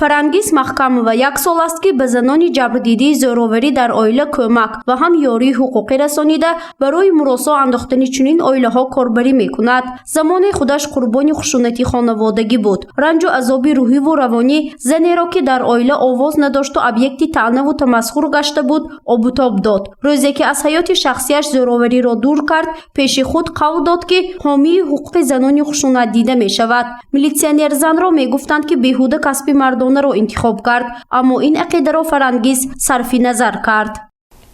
Фарангиз Махкамова як сол аст ки ба занони ҷабрдидии зӯроварӣ дар оила кӯмак ва ҳам ёрии ҳуқуқӣ расонида барои муросо андохтани чунин оилаҳо корбарӣ мекунад. Замонаи худаш қурбони хушунати хонаводагӣ буд. Ранҷу азоби рӯҳиву равонӣ занеро ки дар оила овоз надошту объекти таънаву тамасхур гашта буд, обутоб дод. Рӯзе ки аз ҳаёти шахсияш зӯровариро дур кард, пеши худ қавл дод ки ҳомии ҳуқуқи занони хушунат дида мешавад. Милитсионер занро мегуфтанд ки беҳуда касби мардонаро интихоб кард, аммо ин ақидаро Фарангиз сарфи назар кард.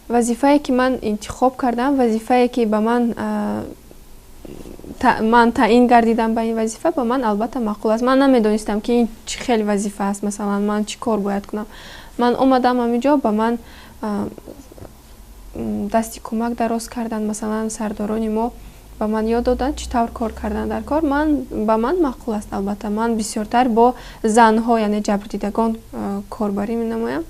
Вазифае ки ман интихоб кардам, вазифае ки ба ман таъин гардидам ба ин вазифа ба ман албатта маъқул аст. Ман намедонистам ки ин чӣ хел вазифа аст, масалан ман чӣ кор бояд кунам. Ман омадам ҳаминҷо, ба ман дасти кӯмак дароз кардан, масалан сардорони мо ба ман ёд доданд чӣ тавр кор кардан дар кор. Ба ман маъқул аст албатта. Ман бисёртар бо занҳо, яъне ҷабрдидагон корбарӣ менамоям.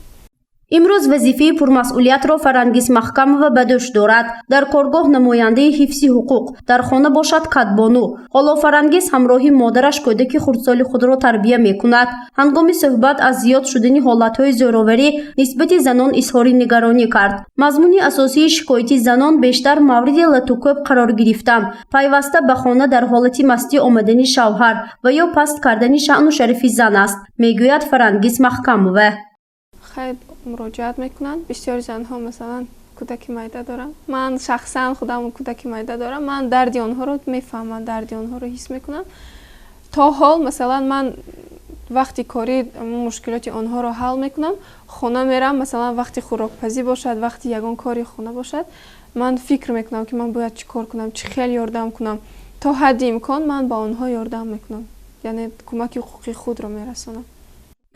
имрӯз вазифаи пурмасъулиятро Фарангиз Махкамова ба дӯш дорад. Дар коргоҳ намояндаи ҳифзи ҳуқуқ, дар хона бошад кадбону. ҳоло Фарангиз ҳамроҳи модараш кӯдаки хурдсоли худро тарбия мекунад. ҳангоми суҳбат аз зиёд шудани ҳолатҳои зӯроварӣ нисбати занон изҳори нигаронӣ кард. мазмуни асосии шикояти занон бештар мавриди латукӯб қарор гирифтан, пайваста ба хона дар ҳолати мастӣ омадани шавҳар ва ё паст кардани шаъну шарифи зан аст, мегӯяд Фарангиз Махкамова. муроҷиат мекунанд. Бисёри занҳо масалан кӯдаки майда дорам. Ман шахсан худам кӯдаки майда дорам. Ман дарди онҳоро мефаҳмам, дарди онҳоро ҳис мекунам. То ҳол масалан ман вақти корӣ мушкилоти онҳоро ҳал мекунам. хона мерам, масалан вақти хӯрокпазӣ бошад, вақти ягон кори хона бошад, ман фикр мекунам ки ман бояд чӣ кор кунам, чӣ хел ёрдам кунам. То ҳадди имкон ман ба онҳо ёрдам мекунам. яъне кӯмаки ҳуқуқи худро мерасонам.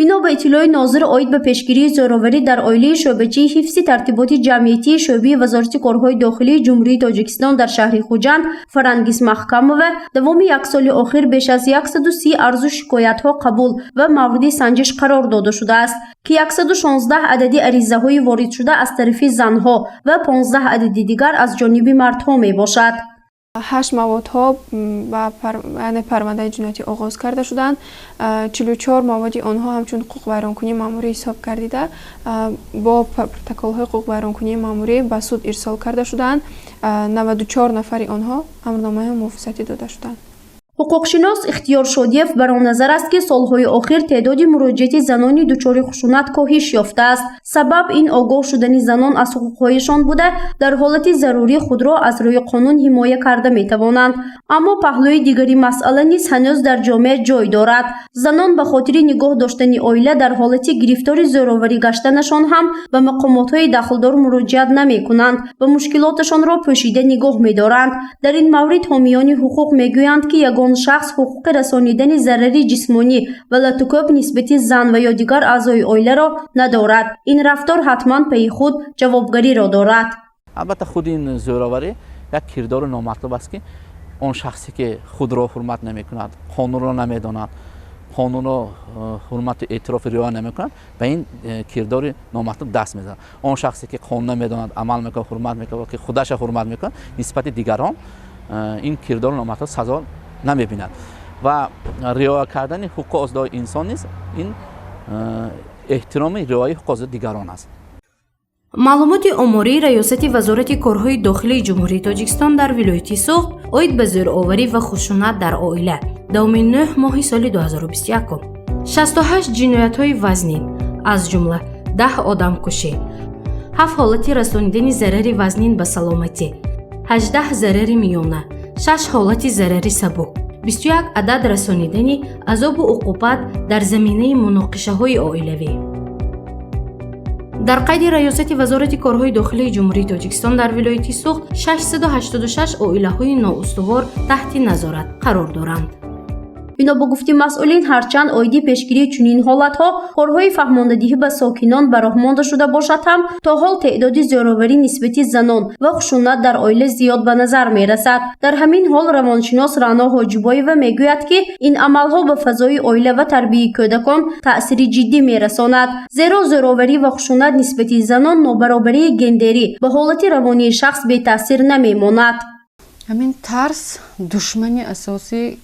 бино ба иттилои нозир оид ба пешгирии зӯроварӣ дар оилаи шӯъбачии ҳифзи тартиботи ҷамъиятии шӯъбаи Вазорати корҳои дохилии Ҷумҳурии Тоҷикистон дар шаҳри Хуҷанд, Фарангиз Махкамова давоми як соли охир беш аз 130 арзу шикоятҳо қабул ва мавриди санҷиш қарор дода шудааст, ки 116 адади аризаҳои воридшуда аз тарафи занҳо ва 15 адади дигар аз ҷониби мардҳо мебошад. 8 маводҳо ба парвандаи ҷиноятӣ оғоз карда шуданд. 44 маводи онҳо ҳамчун ҳуқуқвайронкунии маъмурӣ ҳисоб гардида бо протоколҳои ҳуқуқвайронкунии маъмурӣ ба суд ирсол карда шуданд. 94 нафари онҳо амрномаи муҳофизатӣ дода шуданд. ҳуқуқшинос Ихтиёр Шодиев бароназар аст ки солҳои охир теъдоди муроҷиати занони дучори хушунат коҳиш ёфтааст. Сабаб ин огоҳ шудани занон аз ҳуқуқҳояшон буда дар ҳолати зарурӣ худро аз рӯи қонун ҳимоя карда метавонанд. Аммо паҳлӯи дигари масъала низ ҳанӯз дар ҷомеа ҷой дорад. Занон ба хотири нигоҳ доштани оила дар ҳолати гирифтори зӯроварӣ гаштанашон ҳам ба мақомотҳои дахлдор муроҷиат намекунанд ва мушкилоташонро пӯшида нигоҳ медоранд. Дар ин маврид ҳомиёни ҳуқуқ мегӯянд ки ягон шахс ҳуқуқи расонидани зарари ҷисмонӣ ва латукӯб нисбати зан ва ё дигар аъзои оиларо надорад. ин рафтор ҳатман паи худ ҷавобгариро дорад. албатта худи ин зӯроварӣ як кирдори номатлуб аст ки он шахсе ки худро ҳурмат намекунад, қонунро намедонад, қонунро ҳурмату эътирофи риоя намекунад, ба ин кирдори номатлуб даст мезанад. он шахсе ки қонун намедонад, амал мекунад, ҳурмат мекунад, ки худаша ҳурмат мекунад, нисбати дигарон ин кирдори номатлуб сазо намебинад ва риоя кардани ҳуқуқи озодии инсон низ ин эҳтироми риояи ҳуқуқи озодии дигарон аст. маълумоти омории раёсати Вазорати корҳои дохилии Ҷумҳурии Тоҷикистон дар вилояти Суғд оид ба зӯроварӣ ва хушунат дар оила 9 моҳи соли 2021 68 ҷиноятҳои вазнин, аз ҷумла 10 одамкушӣ, 7 ҳолати расонидани зарари вазнин ба саломатӣ, 18 зарари миёна, 6 ҳолати зарари сабук, 21 адад расонидани азобу уқубат дар заминаи муноқишаҳои оилавӣ. дар қайди раёсати Вазорати корҳои дохилии Ҷумҳурии Тоҷикистон дар вилояти Суғд 686 оилаҳои ноустувор таҳти назорат қарор доранд. бино ба гуфти масъулин, ҳарчанд оиди пешгирии чунин ҳолатҳо корҳои фаҳмондадиҳӣ ба сокинон ба роҳ монда шуда бошад ҳам, то ҳол теъдоди зӯроварӣ нисбати занон ва хушунат дар оила зиёд ба назар мерасад. дар ҳамин ҳол равоншинос Раъно Ҳоҷибоева мегӯяд ки ин амалҳо ба фазои оила ва тарбияи кӯдакон таъсири ҷиддӣ мерасонад, зеро зӯроварӣ ва хушунат нисбати занон нобаробарии гендерӣ ба ҳолати равонии шахс бетаъсир намемонад. ҳамин тарс душмани асосии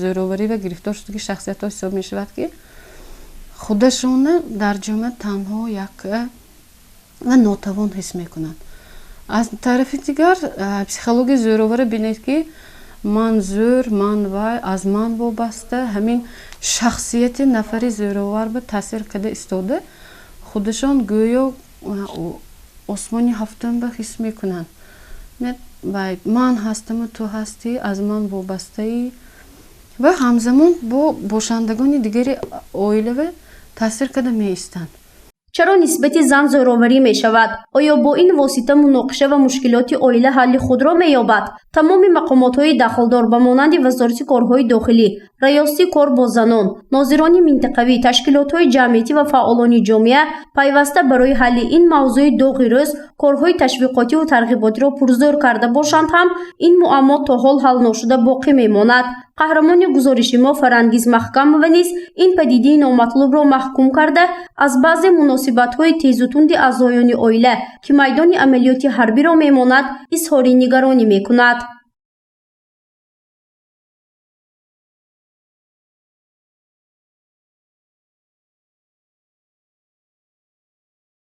зӯроварӣ ва гирифтор шудагӣ шахсиятҳо ҳисоб мешавад ки худашона дар ҷомеа танҳо як ва нотавон ҳис мекунанд. аз тарафи дигар психологияи зӯровара бинед ки ман зӯр, ман вай, аз ман вобаста, ҳамин шахсияти нафари зӯровар ба таъсир карда истода, худашон гӯё осмони ҳафтумба ҳис мекунанд. ман ҳастаму ту ҳастӣ, аз ман вобастаӣ ва ҳамзамон бо бошандагони дигари оилава таъсир карда меистанд. чаро нисбати зан зӯроварӣ мешавад? оё бо ин восита муноқиша ва мушкилоти оила ҳалли худро меёбад? тамоми мақомотҳои дахлдор ба монанди вазорати корҳои дохилӣ, раёсати кор бо занон, нозирони минтақавӣ, ташкилотҳои ҷамъиятӣ ва фаъолони ҷомеа пайваста барои ҳалли ин мавзӯи доғи рӯз корҳои ташвиқотиву тарғиботиро пурзӯр карда бошанд ҳам ин муаммо то ҳол ҳал ношуда боқӣ мемонад. қаҳрамони гузориши мо Фарангиз Маҳкамова низ ин падидаи номатлубро маҳкум карда, аз баъзе муносибатҳои тезу тунди аъзоёни оила ки майдони амалиёти ҳарбиро мемонад, изҳори нигаронӣ мекунад.